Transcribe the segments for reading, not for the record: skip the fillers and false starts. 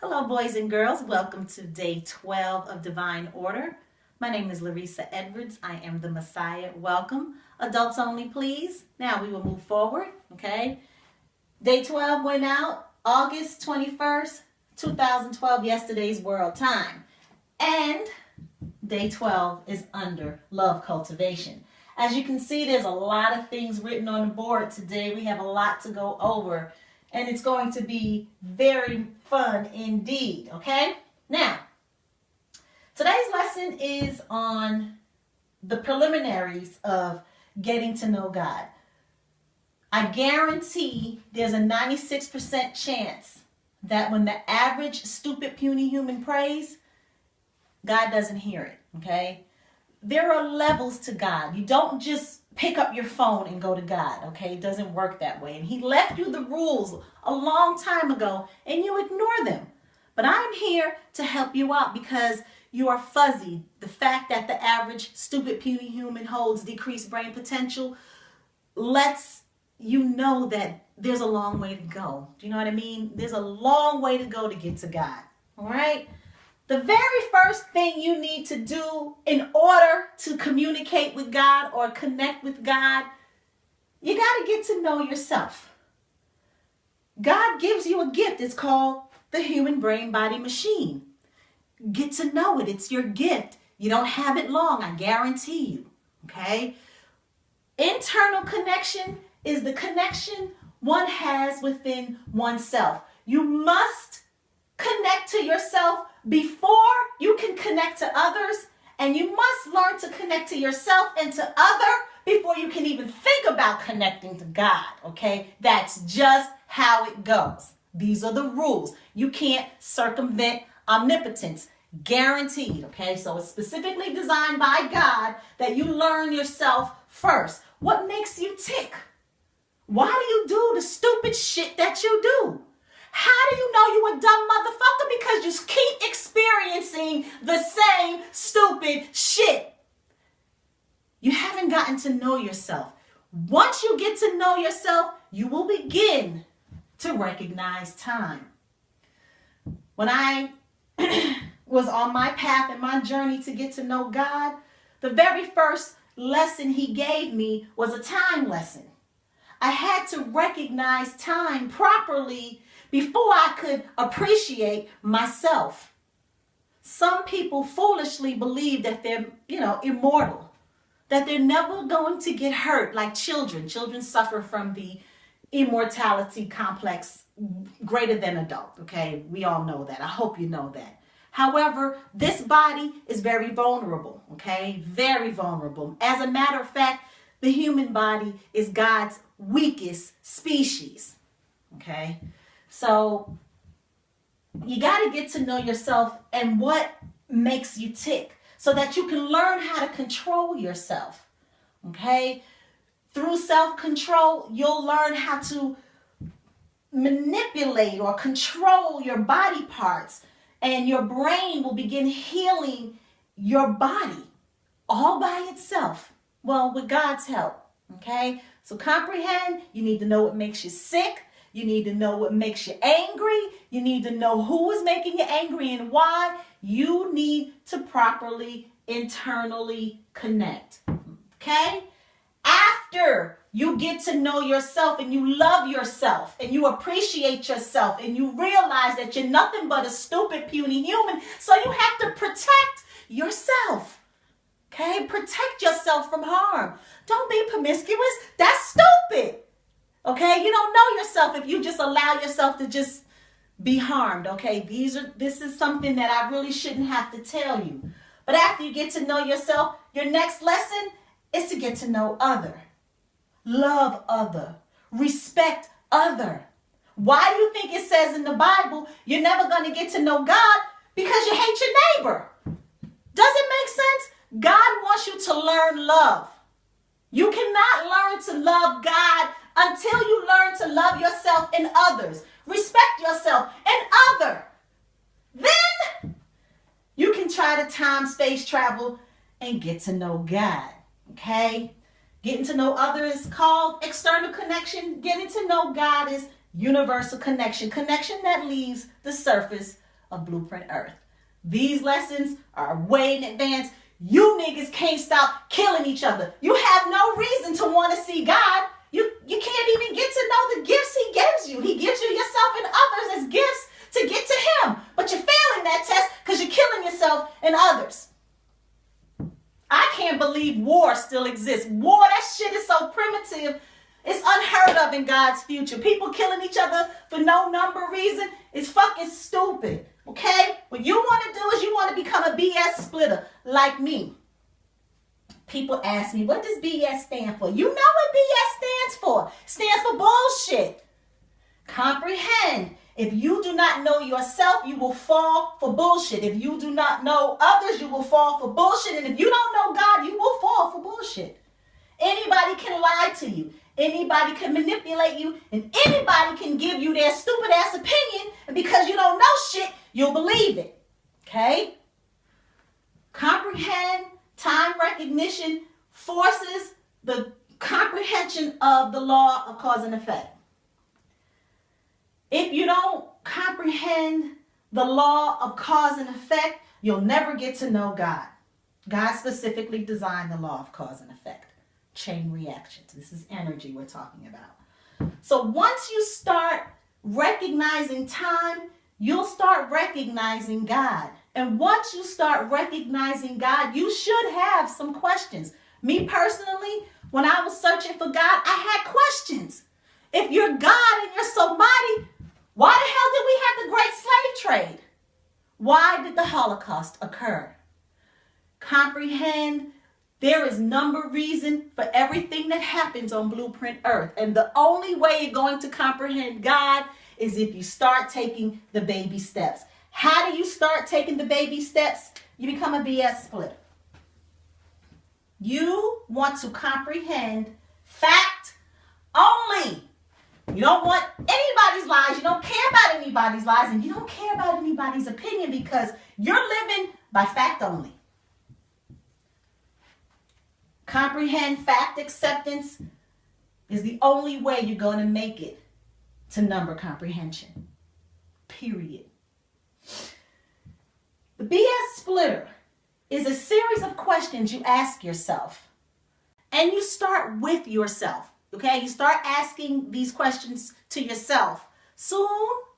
Hello, boys and girls. Welcome to day 12 of Divine Order. My name is Resa Edwards. I am the Messiah. Welcome. Adults only, please. Now we will move forward, okay? Day 12 went out August 21st, 2012, yesterday's world time. And day 12 is under love cultivation. As you can see, there's a lot of things written on the board today. We have a lot to go over, and it's going to be very fun indeed, okay? Now, today's lesson is on the preliminaries of getting to know God. I guarantee there's a 96% chance that when the average stupid puny human prays, God doesn't hear it, okay? There are levels to God. You don't just pick up your phone and go to God, okay? It doesn't work that way. And he left you the rules a long time ago and you ignore them. But I'm here to help you out because you are fuzzy. The fact that the average stupid puny human holds decreased brain potential lets you know that there's a long way to go. Do you know what I mean? There's a long way to go to get to God, all right? The very first thing you need to do in order to communicate with God or connect with God, you got to get to know yourself. God gives you a gift. It's called the human brain body machine. Get to know it. It's your gift. You don't have it long, I guarantee you. Okay? Internal connection is the connection one has within oneself. You must connect to yourself before you can connect to others, and you must learn to connect to yourself and to other before you can even think about connecting to God, okay? That's just how it goes. These are the rules. You can't circumvent omnipotence. Guaranteed, okay? So it's specifically designed by God that you learn yourself first. What makes you tick? Why do you do the stupid shit that you do? How do you know you a dumb motherfucker? Because you keep experiencing the same stupid shit. You haven't gotten to know yourself. Once you get to know yourself, you will begin to recognize time. When I was on my path and my journey to get to know God, the very first lesson he gave me was a time lesson. I had to recognize time properly before I could appreciate myself. Some people foolishly believe that they're, immortal, that they're never going to get hurt like children. Children suffer from the immortality complex greater than adult, okay? We all know that. I hope you know that. However, this body is very vulnerable, okay? Very vulnerable. As a matter of fact, the human body is God's weakest species, okay? So you got to get to know yourself and what makes you tick so that you can learn how to control yourself, okay? Through self-control, you'll learn how to manipulate or control your body parts, and your brain will begin healing your body all by itself. Well, with God's help, okay? So comprehend, you need to know what makes you sick. You need to know what makes you angry. You need to know who is making you angry and why. You need to properly internally connect, okay? After you get to know yourself and you love yourself and you appreciate yourself and you realize that you're nothing but a stupid, puny human, so you have to protect yourself, okay? Protect yourself from harm. Don't be promiscuous. That's stupid. Okay, you don't know yourself if you just allow yourself to just be harmed, okay? This is something that I really shouldn't have to tell you. But after you get to know yourself, your next lesson is to get to know other. Love other. Respect other. Why do you think it says in the Bible you're never going to get to know God? Because you hate your neighbor. Does it make sense? God wants you to learn love. You cannot learn to love God until you learn to love yourself and others. Respect yourself and other. Then you can try to time, space travel and get to know God. Okay? Getting to know others is called external connection. Getting to know God is universal connection. Connection that leaves the surface of Blueprint Earth. These lessons are way in advance. You niggas can't stop killing each other. You have no reason to want to see God. You can't even get to know the gifts he gives you. He gives you yourself and others as gifts to get to him. But you're failing that test because you're killing yourself and others. I can't believe war still exists. War, that shit is so primitive. It's unheard of in God's future. People killing each other for no number reason is fucking stupid. Okay? What you want to do is you want to become a BS splitter like me. People ask me, what does BS stand for? You know what BS stands for. It stands for bullshit. Comprehend. If you do not know yourself, you will fall for bullshit. If you do not know others, you will fall for bullshit. And if you don't know God, you will fall for bullshit. Anybody can lie to you. Anybody can manipulate you. And anybody can give you their stupid ass opinion. And because you don't know shit, you'll believe it. Okay? Comprehend. Time recognition forces the comprehension of the law of cause and effect. If you don't comprehend the law of cause and effect, you'll never get to know God. God specifically designed the law of cause and effect. Chain reactions. This is energy we're talking about. So once you start recognizing time, you'll start recognizing God. And once you start recognizing God, you should have some questions. Me personally, when I was searching for God, I had questions. If you're God and you're so mighty, why the hell did we have the great slave trade? Why did the Holocaust occur? Comprehend. There is number reason for everything that happens on Blueprint Earth. And the only way you're going to comprehend God is if you start taking the baby steps. How do you start taking the baby steps? You become a BS splitter. You want to comprehend fact only. You don't want anybody's lies. You don't care about anybody's lies. And you don't care about anybody's opinion because you're living by fact only. Comprehend fact acceptance is the only way you're going to make it to number comprehension. Period. The BS splitter is a series of questions you ask yourself. And you start with yourself. Okay? You start asking these questions to yourself. Soon,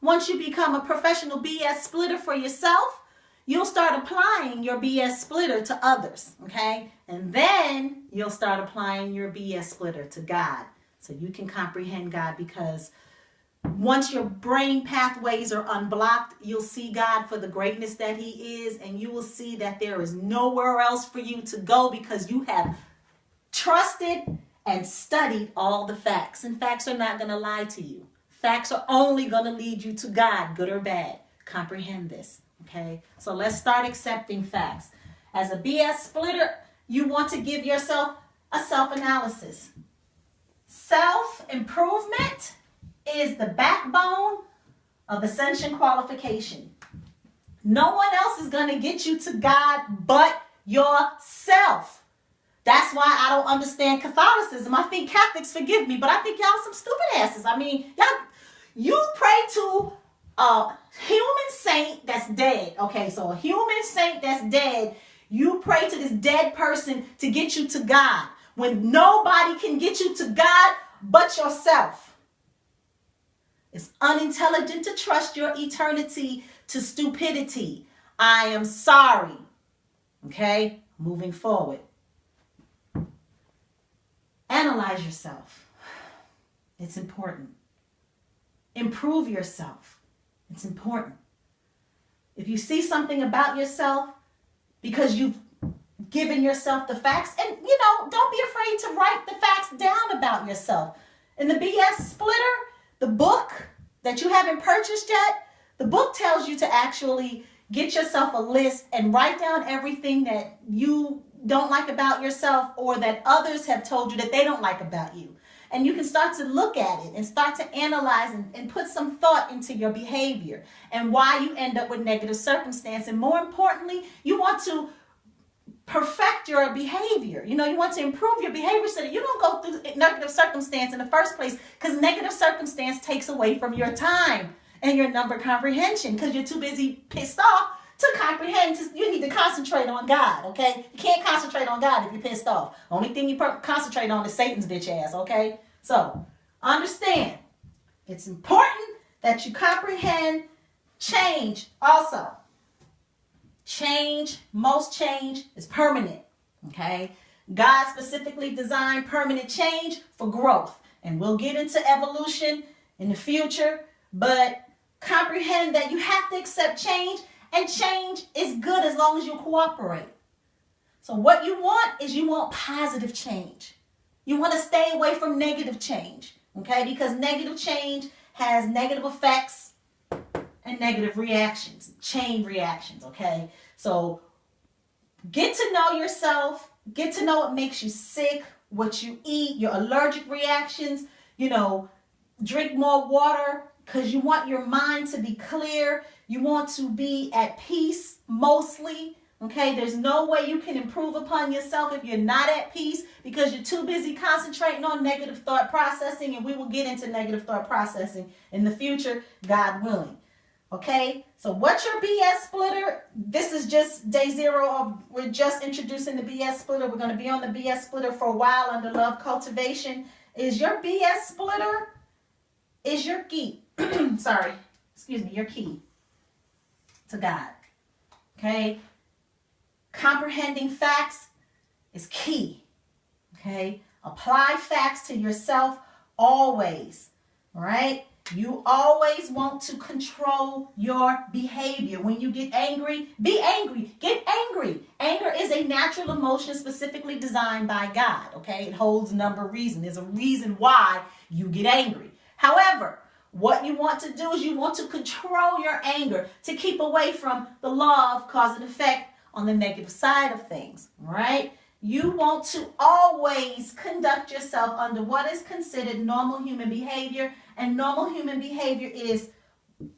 once you become a professional BS splitter for yourself, you'll start applying your BS splitter to others. Okay? And then you'll start applying your BS splitter to God. So you can comprehend God because once your brain pathways are unblocked, you'll see God for the greatness that he is, and you will see that there is nowhere else for you to go because you have trusted and studied all the facts. And facts are not going to lie to you. Facts are only going to lead you to God, good or bad. Comprehend this, okay? So let's start accepting facts. As a BS splitter, you want to give yourself a self-analysis. Self-improvement is the backbone of ascension qualification. No one else is going to get you to God but yourself. That's why I don't understand Catholicism. I think Catholics, forgive me, but I think y'all some stupid asses. I mean, you pray to a human saint that's dead. Okay, so a human saint that's dead, you pray to this dead person to get you to God when nobody can get you to God but yourself. It's unintelligent to trust your eternity to stupidity. I am sorry. Okay? Moving forward. Analyze yourself. It's important. Improve yourself. It's important. If you see something about yourself because you've given yourself the facts, and don't be afraid to write the facts down about yourself. In the BS splitter, the book that you haven't purchased yet, the book tells you to actually get yourself a list and write down everything that you don't like about yourself or that others have told you that they don't like about you. And you can start to look at it and start to analyze and put some thought into your behavior and why you end up with negative circumstance. And more importantly, you want to perfect your behavior. You want to improve your behavior so that you don't go through negative circumstance in the first place, because negative circumstance takes away from your time. and your number comprehension because you're too busy pissed off to comprehend. You need to concentrate on God, okay? You can't concentrate on God if you're pissed off. Only thing you concentrate on is Satan's bitch ass, okay? So, understand, it's important that you comprehend change also. Most change is permanent, okay? God specifically designed permanent change for growth. And we'll get into evolution in the future, but comprehend that you have to accept change, and change is good as long as you cooperate. So what you want is you want positive change. You want to stay away from negative change, okay? Because negative change has negative effects and negative reactions, chain reactions, okay? So get to know yourself, get to know what makes you sick, what you eat, your allergic reactions, drink more water because you want your mind to be clear. You want to be at peace mostly, okay? There's no way you can improve upon yourself if you're not at peace because you're too busy concentrating on negative thought processing, and we will get into negative thought processing in the future, God willing. Okay, so what's your BS splitter? This is just day 0 we're just introducing the BS splitter. We're going to be on the BS splitter for a while under love cultivation. Is your BS splitter is your key. Your key to God. Okay, comprehending facts is key. Okay, apply facts to yourself always. All right. You always want to control your behavior. When you get angry, be angry. Get angry. Anger is a natural emotion specifically designed by God, okay? It holds a number of reasons. There's a reason why you get angry. However, what you want to do is you want to control your anger to keep away from the law of cause and effect on the negative side of things, all right? You want to always conduct yourself under what is considered normal human behavior, and normal human behavior is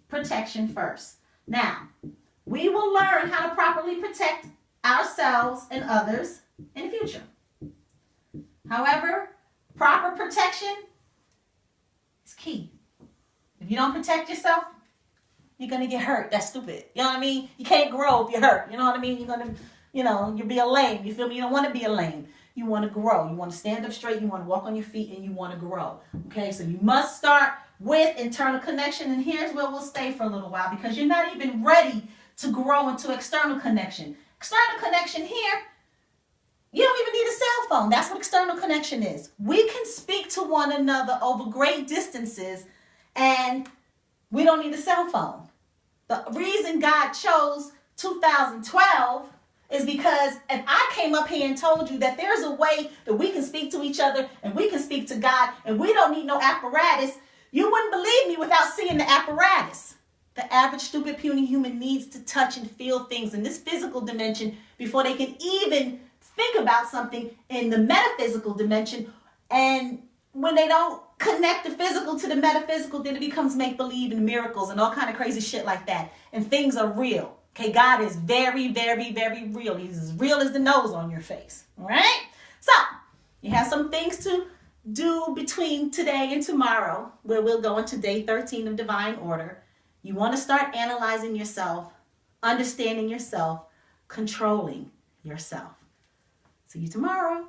protection first. Now, we will learn how to properly protect ourselves and others in the future. However, proper protection is key. If you don't protect yourself, you're going to get hurt. That's stupid. You know what I mean? You can't grow if you're hurt. You know what I mean? You're going to... you'll be a lame. You feel me? You don't want to be a lame. You want to grow. You want to stand up straight. You want to walk on your feet, and you want to grow. Okay, so you must start with internal connection, and here's where we'll stay for a little while because you're not even ready to grow into external connection. External connection here, you don't even need a cell phone. That's what external connection is. We can speak to one another over great distances, and we don't need a cell phone. The reason God chose 2012 is because if I came up here and told you that there's a way that we can speak to each other and we can speak to God and we don't need no apparatus, you wouldn't believe me without seeing the apparatus. The average stupid puny human needs to touch and feel things in this physical dimension before they can even think about something in the metaphysical dimension. And when they don't connect the physical to the metaphysical, then it becomes make-believe and miracles and all kind of crazy shit like that. And things are real. Okay, God is very, very, very real. He's as real as the nose on your face. All right? So, you have some things to do between today and tomorrow, where we'll go into day 13 of divine order. You want to start analyzing yourself, understanding yourself, controlling yourself. See you tomorrow.